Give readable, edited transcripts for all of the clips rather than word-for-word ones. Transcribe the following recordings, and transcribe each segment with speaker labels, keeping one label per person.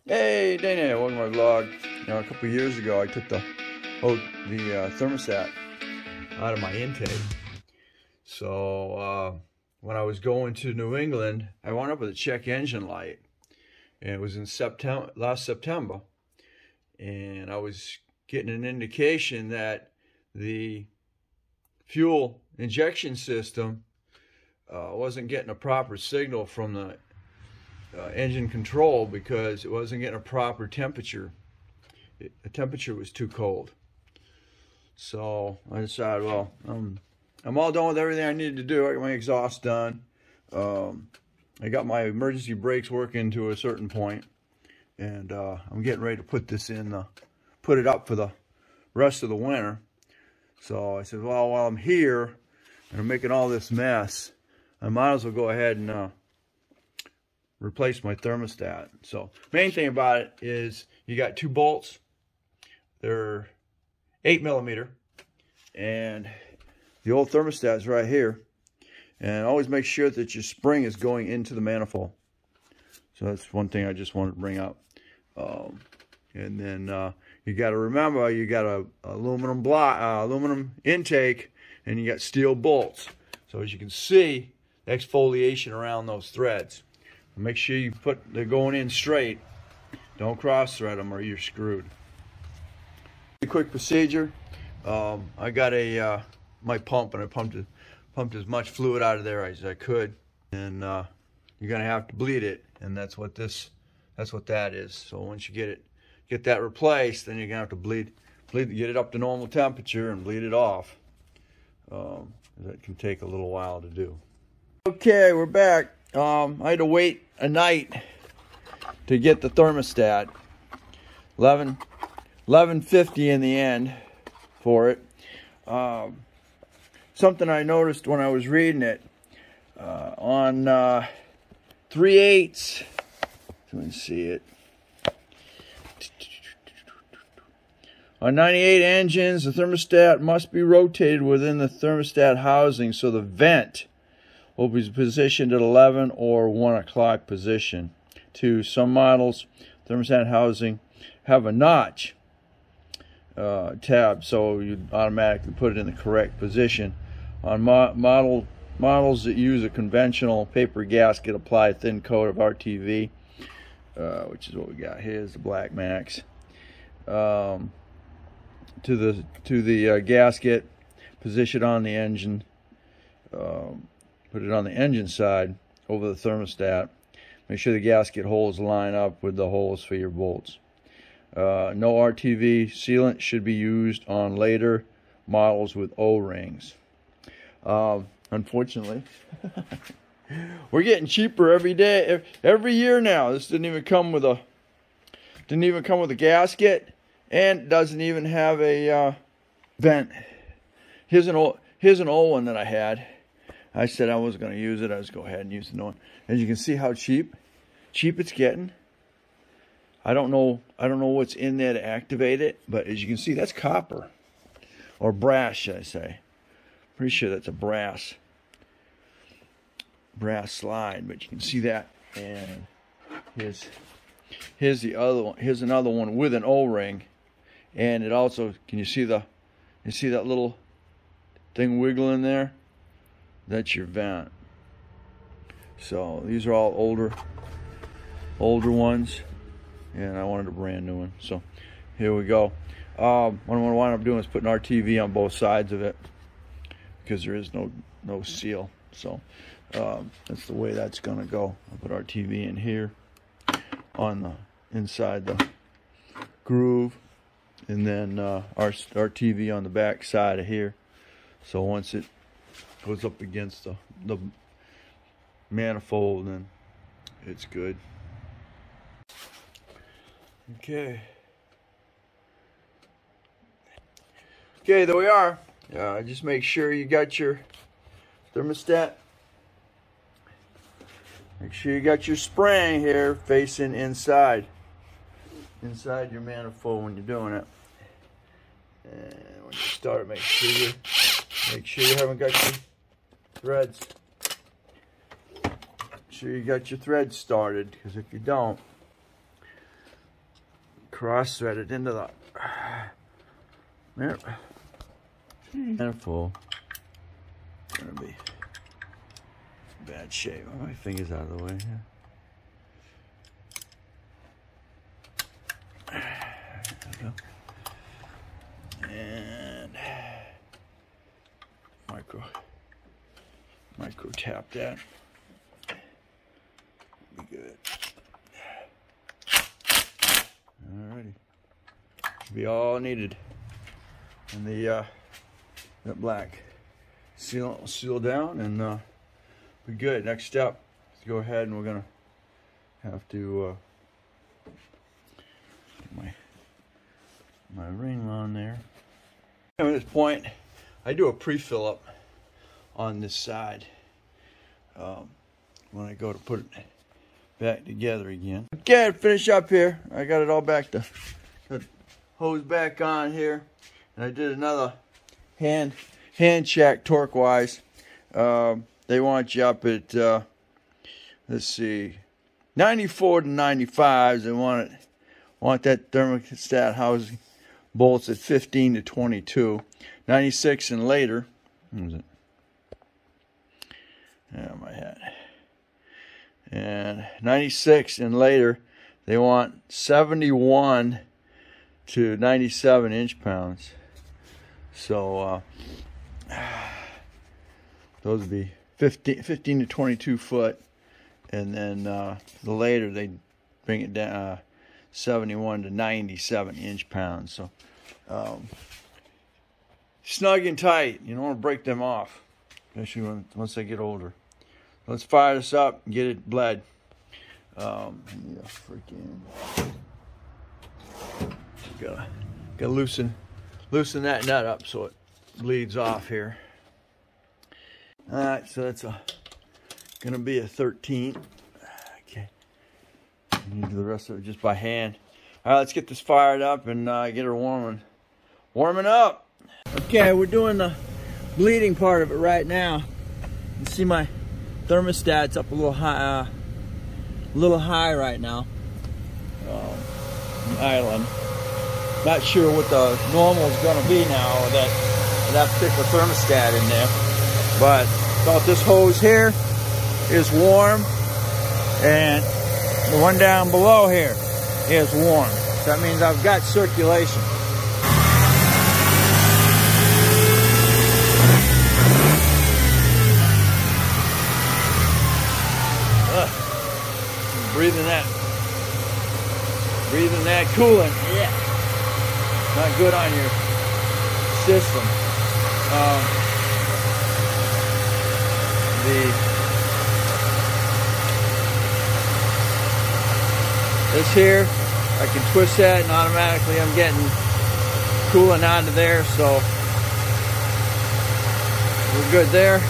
Speaker 1: Hey, Dana, welcome to my vlog. A couple of years ago, I took the thermostat out of my intake. So when I was going to New England, I wound up with a check engine light, and it was in last September, and I was getting an indication that the fuel injection system wasn't getting a proper signal from the engine control because it wasn't getting a proper temperature. The temperature was too cold. So I decided, well, I'm all done with everything I needed to do. I got my exhaust done. I got my emergency brakes working to a certain point, and I'm getting ready to put it up for the rest of the winter. So I said, well, while I'm here and I'm making all this mess, I might as well go ahead and replace my thermostat. So main thing about it is you got two bolts. They're 8mm, and the old thermostat is right here. And always make sure that your spring is going into the manifold. So that's one thing I just wanted to bring up. And then you got to remember, you got a aluminum intake, and you got steel bolts. So as you can see, the exfoliation around those threads. Make sure they're going in straight. Don't cross thread them or you're screwed. A quick procedure. I got my pump, and I pumped as much fluid out of there as I could, and you're gonna have to bleed it, and that's what that is. So once you get that replaced, then you're gonna have to bleed, get it up to normal temperature and bleed it off. That can take a little while to do. Okay, we're back. I had to wait a night to get the thermostat. 11:50 in the end for it. Something I noticed when I was reading it on 3/8. Let me see it. On 98 engines, the thermostat must be rotated within the thermostat housing, so the vent will be positioned at 11 or 1 o'clock position. 2. Some models, thermostat housing, have a notch tab, so you automatically put it in the correct position. On models that use a conventional paper gasket, apply a thin coat of RTV, which is what we got here, is the Black Max, to the gasket, position on the engine. Put it on the engine side over the thermostat. Make sure the gasket holes line up with the holes for your bolts. No RTV sealant should be used on later models with O-rings. Unfortunately, we're getting cheaper every day, every year now. This didn't even come with a gasket, and doesn't even have a vent. Here's an old one that I had. I said I wasn't going to use it. I was go ahead and use the new one. As you can see how cheap it's getting. I don't know what's in there to activate it, but as you can see, that's copper, or brass, should I say? Pretty sure that's a brass slide, but you can see that. And here's the other one. Here's another one with an O-ring, and it also, can you see that little thing wiggling there? That's your vent. So these are all older ones, and I wanted a brand new one. So here we go. What I'm going to wind up doing is putting RTV on both sides of it, because there is no seal. So that's the way that's going to go. I'll put RTV in here on the inside the groove, and then our RTV on the back side of here. So once it goes up against the manifold, and it's good. Okay, there we are. Just make sure you got your thermostat. Make sure you got your spring here facing inside your manifold when you're doing it. And when you start, make sure you haven't got your threads. Make sure you got your threads started, because if you don't, cross-threaded into the manifold. Gonna be bad shape. Oh, my finger's out of the way here. There we go. And micro tap that. Be good. Alrighty. Be all needed. And the that black seal down and be good. Next step, let's go ahead and we're gonna have to get my ring on there. At this point, I do a pre-fill up on this side when I go to put it back together again. Okay, finish up here. I got it all back to the hose back on here, and I did another hand check torque wise. They want you up at let's see, 94 to 95s. They want that thermostat housing bolts at 15 to 22. 96 and later. What was it? Yeah, my hat. And 96 and later, they want 71 to 97 inch-pounds. So those would be 15 to 22 foot, and then the later they bring it down 71 to 97 inch-pounds. So snug and tight. You don't want to break them off, especially once they get older. Let's fire this up and get it bled. Gotta loosen that nut up so it bleeds off here. All right, so that's gonna be a 13. Okay, you do the rest of it just by hand. All right, let's get this fired up and get her warming up. Okay, we're doing the bleeding part of it right now. You see my thermostat's up a little high right now. Island. Not sure what the normal is going to be now with that particular thermostat in there, but about this hose here is warm, and the one down below here is warm. So that means I've got circulation. Breathing that coolant, yeah, not good on your system. This here, I can twist that and automatically I'm getting coolant out of there, so we're good there.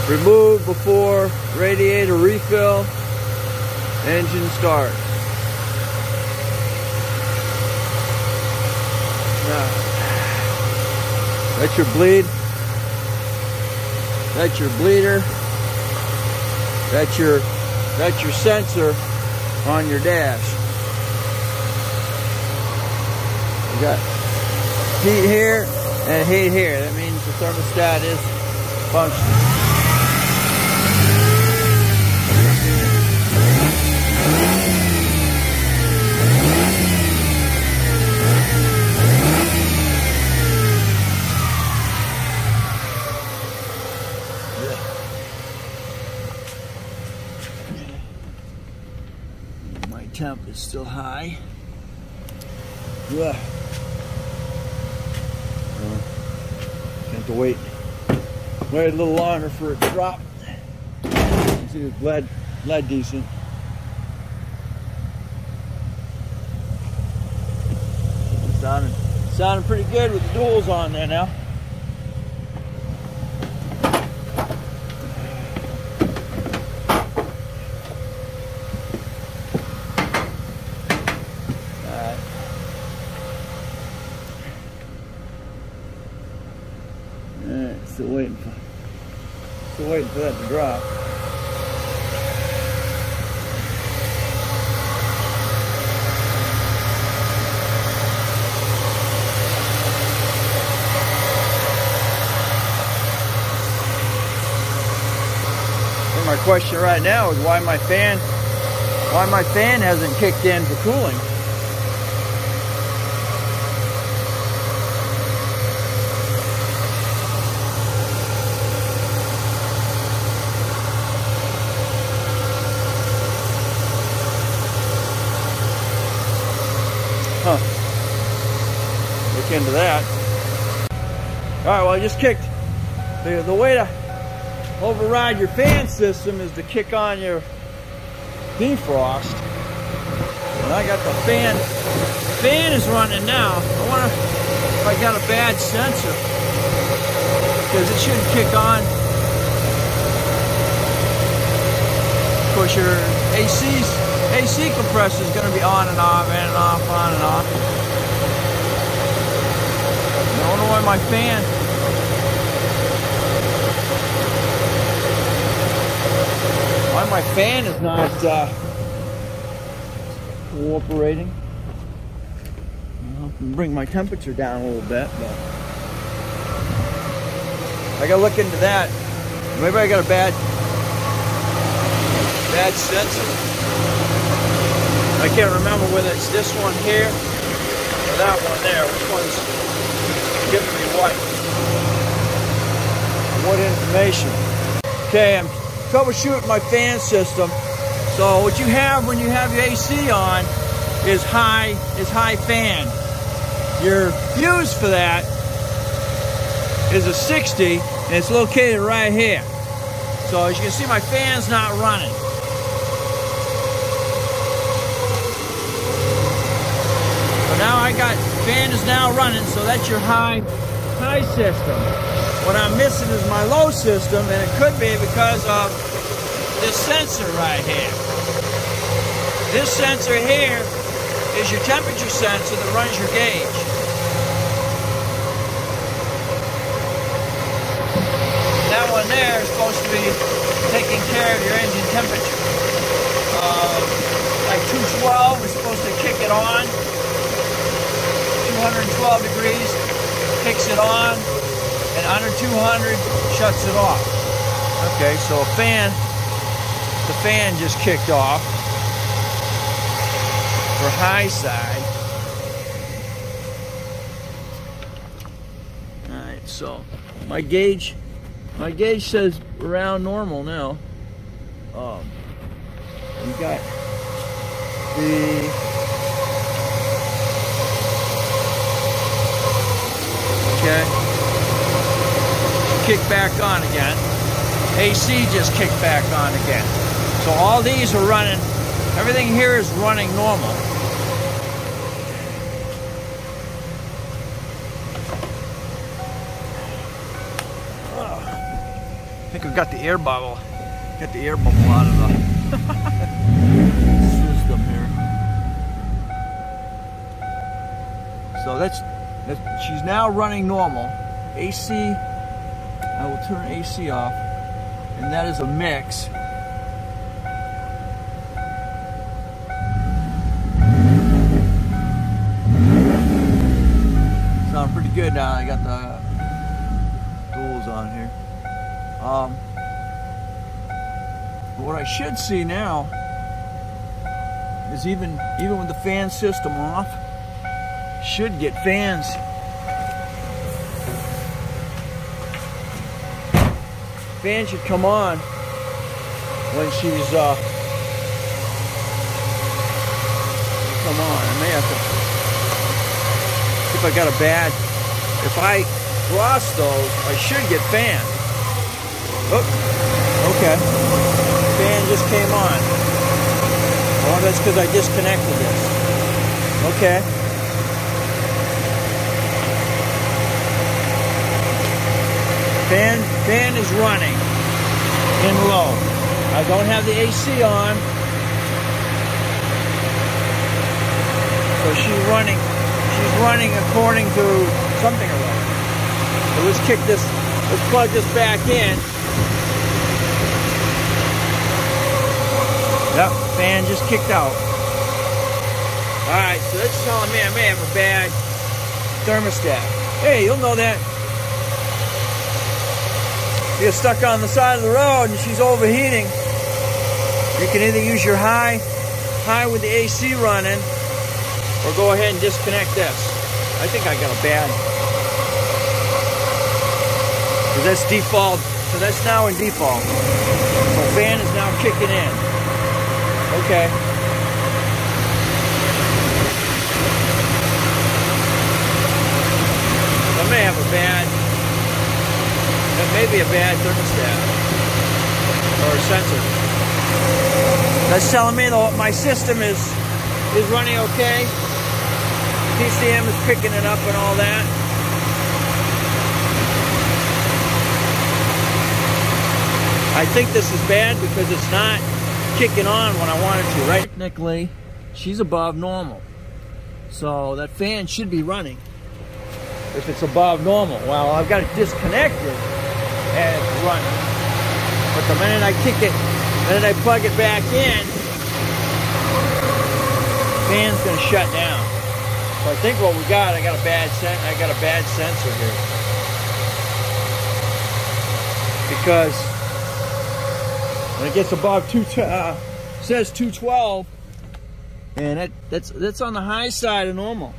Speaker 1: Remove before radiator refill, engine start. Now, that's your bleed. That's your bleeder. That's your sensor on your dash. You got heat here and heat here. That means the thermostat is functioning. My temp is still high. Yeah. Have to wait a little longer for it to drop. You see it's bled decent. Sounding pretty good with the duals on there now. Still waiting for that to drop. And my question right now is why my fan hasn't kicked in for cooling. Look into that. Alright, well I just kicked. The way to override your fan system is to kick on your defrost. And I got the fan. The fan is running now. I wonder if I got a bad sensor. Because it shouldn't kick on. Of course your AC compressor is going to be on and off, on and off. I don't know why my fan. Why my fan is not cooperating. I'll bring my temperature down a little bit, but I gotta look into that. Maybe I got a bad sensor. I can't remember whether it's this one here or that one there. Which one's giving me what information? Okay, I'm troubleshooting my fan system. So what you have when you have your AC on is high fan. Your fuse for that is a 60 and it's located right here. So as you can see, my fan's not running. So now fan is now running, so that's your high system. What I'm missing is my low system, and it could be because of this sensor right here. This sensor here is your temperature sensor that runs your gauge. That one there is supposed to be taking care of your engine temperature. Like 212 is supposed to kick it on. 212 degrees kicks it on, and under 200 shuts it off. Okay, so the fan just kicked off for high side. Alright, so my gauge says around normal now. We got the kick back on again. AC just kicked back on again. So all these are running, everything here is running normal. I think I've got the air bubble. Get the air bubble out of the system here. So that's she's now running normal. AC, I will turn AC off, and that is a mix. Sound pretty good now. I got the duals on here. What I should see now is even with the fan system off, should get fans. Fan should come on when she's come on. I may have to see if I got a bad. If I cross those, I should get fan. Oh, okay. Fan just came on. Oh, that's because I disconnected this. Okay. Fan is running in low. I don't have the AC on. So she's running according to something or other. So let's kick this Let's plug this back in. Yep, fan just kicked out. Alright, so that's telling me I may have a bad thermostat. Hey, you'll know that. You're stuck on the side of the road and she's overheating. You can either use your high with the AC running, or go ahead and disconnect this. I think I got a bad. So that's default. So that's now in default. So fan is now kicking in. Okay. I may have a bad. That may be a bad thermostat or sensor. That's telling me though my system is running okay. PCM is picking it up and all that. I think this is bad because it's not kicking on when I want it to, right? Technically, she's above normal. So that fan should be running if it's above normal. Well, I've got it disconnected and it's running. But the minute I kick it, the minute I plug it back in, fan's gonna shut down. So I think what we got, I got a bad sensor here. Because when it gets above says 212, and that's on the high side of normal.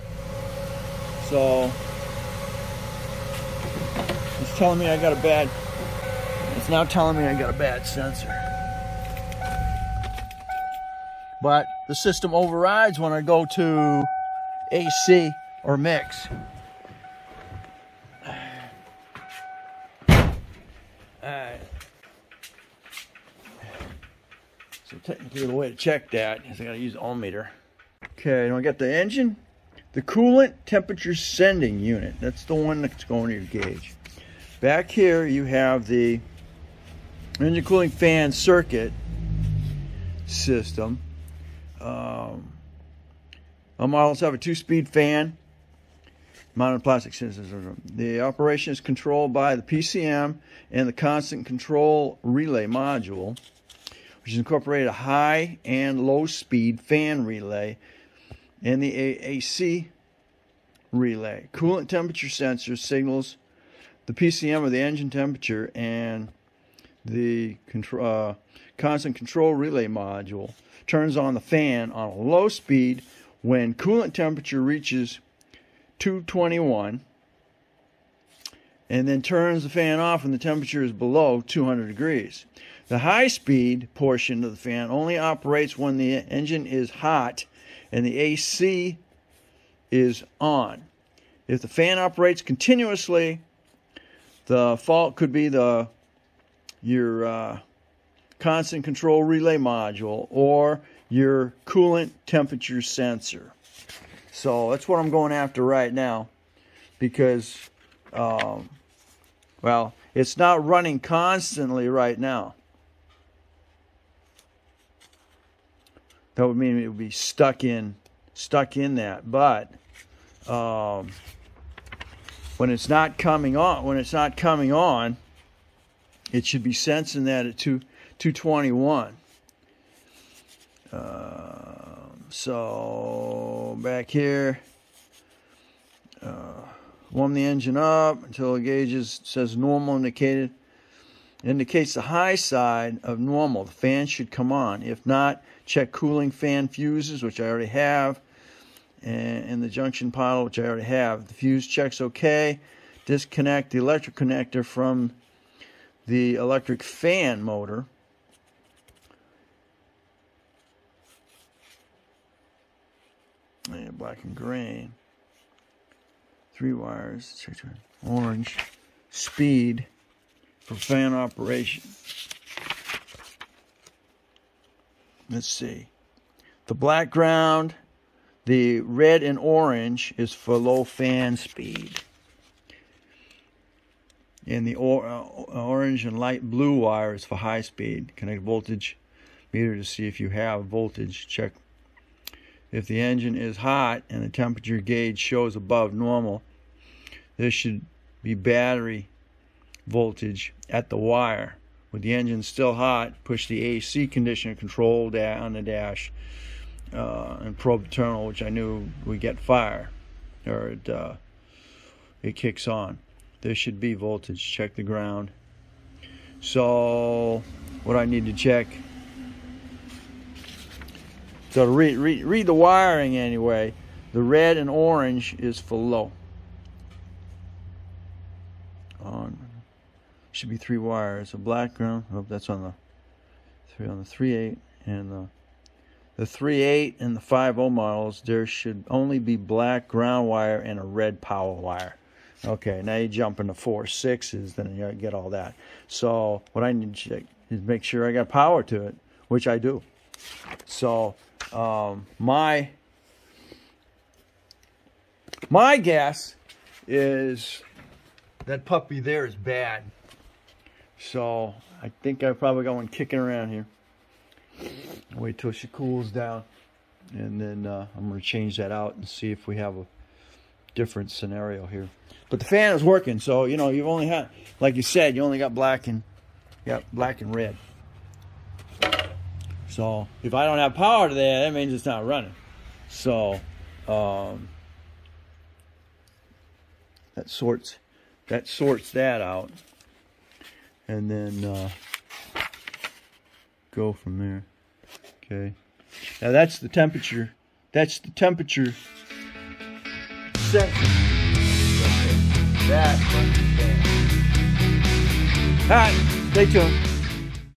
Speaker 1: So it's telling me I got a bad. It's now telling me I got a bad sensor. But the system overrides when I go to AC or mix. Alright. So technically the way to check that is I gotta use ohm meter. Okay, now I got the engine, the coolant temperature sending unit. That's the one that's going to your gauge. Back here you have the engine cooling fan circuit system. All models have a 2-speed fan mounted plastic system. The operation is controlled by the PCM and the constant control relay module, which is incorporated a high and low speed fan relay and the AC relay. Coolant temperature sensor signals the PCM of the engine temperature, and the constant control relay module turns on the fan on a low speed when coolant temperature reaches 221, and then turns the fan off when the temperature is below 200 degrees. The high speed portion of the fan only operates when the engine is hot and the AC is on. If the fan operates continuously, the fault could be your constant control relay module or your coolant temperature sensor. So that's what I'm going after right now, because well, it's not running constantly right now. That would mean it would be stuck in that. But when it's not coming on, it should be sensing that at 221. So back here, warm the engine up until the gauges says normal indicated. Indicates the high side of normal. The fan should come on. If not, check cooling fan fuses, which I already have, and the junction pile, which I already have. The fuse checks okay. Disconnect the electric connector from the electric fan motor. And black and green. 3 wires. Orange. Speed for fan operation. Let's see. The black ground, the red and orange is for low fan speed. And the orange and light blue wire is for high speed. Connect voltage meter to see if you have voltage. Check if the engine is hot and the temperature gauge shows above normal. This should be battery voltage at the wire. With the engine still hot, push the AC conditioner control on the dash and probe the terminal, which I knew we get fire, or it kicks on. There should be voltage. Check the ground. So what I need to check, so to read the wiring anyway, the red and orange is for low. Should be 3 wires. A black ground. Oh, that's on the 3.8 and the 3.8 and the 5.0 models. There should only be black ground wire and a red power wire. Okay, now you jump into 4.6s, then you get all that. So what I need to check is make sure I got power to it, which I do. So my guess is that puppy there is bad. So I think I probably got one kicking around here. Wait till she cools down, and then I'm going to change that out and see if we have a different scenario here. But the fan is working, so you know, you've only had, like you said, you only got black and red. So if I don't have power to that means it's not running. So that sorts that out, and then go from there. Okay, now that's the temperature. That's the temperature sensor. Okay. That runs the fan. All right, stay tuned.